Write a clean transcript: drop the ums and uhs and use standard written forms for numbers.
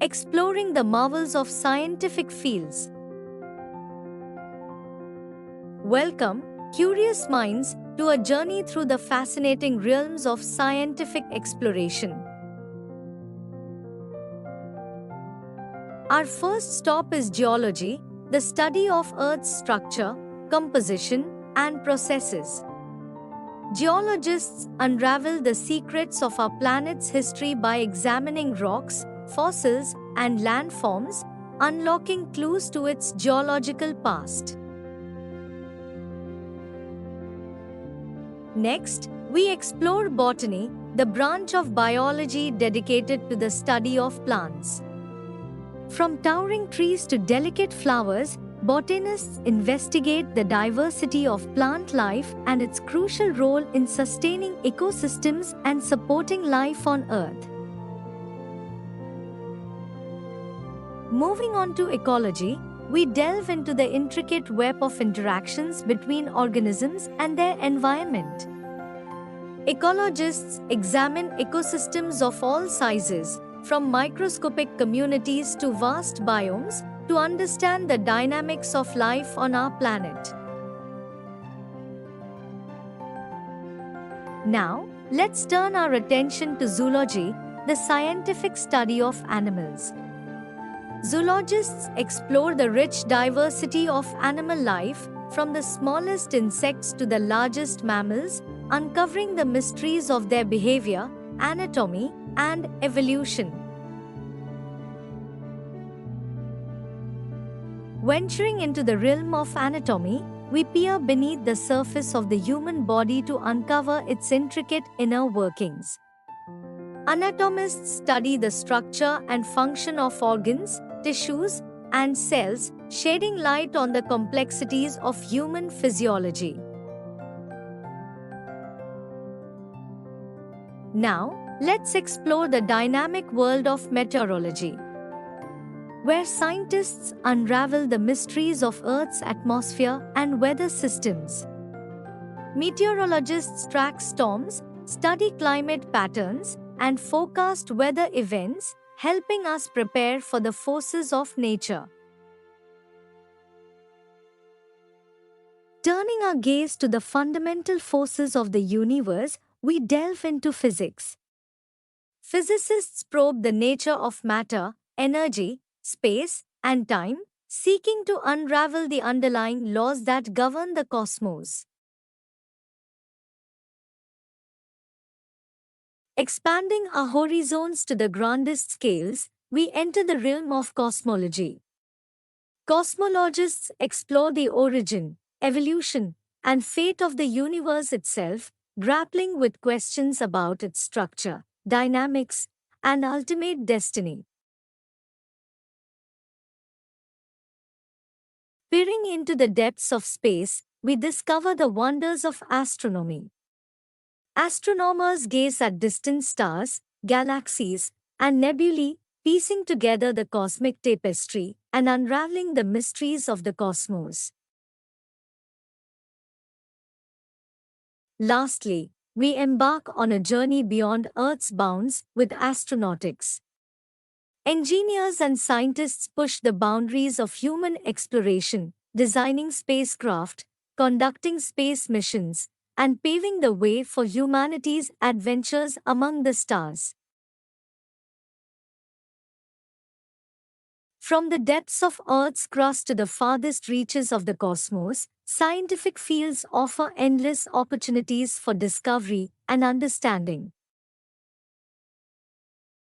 exploring the marvels of scientific fields. Welcome, curious minds, to a journey through the fascinating realms of scientific exploration. Our first stop is geology, the study of Earth's structure, composition, and processes. Geologists unravel the secrets of our planet's history by examining rocks, fossils, and landforms, unlocking clues to its geological past. Next, we explore botany, the branch of biology dedicated to the study of plants. From towering trees to delicate flowers, botanists investigate the diversity of plant life and its crucial role in sustaining ecosystems and supporting life on Earth. Moving on to ecology, we delve into the intricate web of interactions between organisms and their environment. Ecologists examine ecosystems of all sizes, from microscopic communities to vast biomes, to understand the dynamics of life on our planet. Now, let's turn our attention to zoology, the scientific study of animals. Zoologists explore the rich diversity of animal life, from the smallest insects to the largest mammals, uncovering the mysteries of their behavior, anatomy, and evolution. Venturing into the realm of anatomy, we peer beneath the surface of the human body to uncover its intricate inner workings. Anatomists study the structure and function of organs, tissues, and cells, shedding light on the complexities of human physiology. Now, let's explore the dynamic world of meteorology, where scientists unravel the mysteries of Earth's atmosphere and weather systems. Meteorologists track storms, study climate patterns, and forecast weather events, helping us prepare for the forces of nature. Turning our gaze to the fundamental forces of the universe, we delve into physics. Physicists probe the nature of matter, energy, space, and time, seeking to unravel the underlying laws that govern the cosmos. Expanding our horizons to the grandest scales, we enter the realm of cosmology. Cosmologists explore the origin, evolution, and fate of the universe itself, grappling with questions about its structure, dynamics, and ultimate destiny. Peering into the depths of space, we discover the wonders of astronomy. Astronomers gaze at distant stars, galaxies, and nebulae, piecing together the cosmic tapestry and unraveling the mysteries of the cosmos. Lastly, we embark on a journey beyond Earth's bounds with astronautics. Engineers and scientists push the boundaries of human exploration, designing spacecraft, conducting space missions, and paving the way for humanity's adventures among the stars. From the depths of Earth's crust to the farthest reaches of the cosmos, scientific fields offer endless opportunities for discovery and understanding.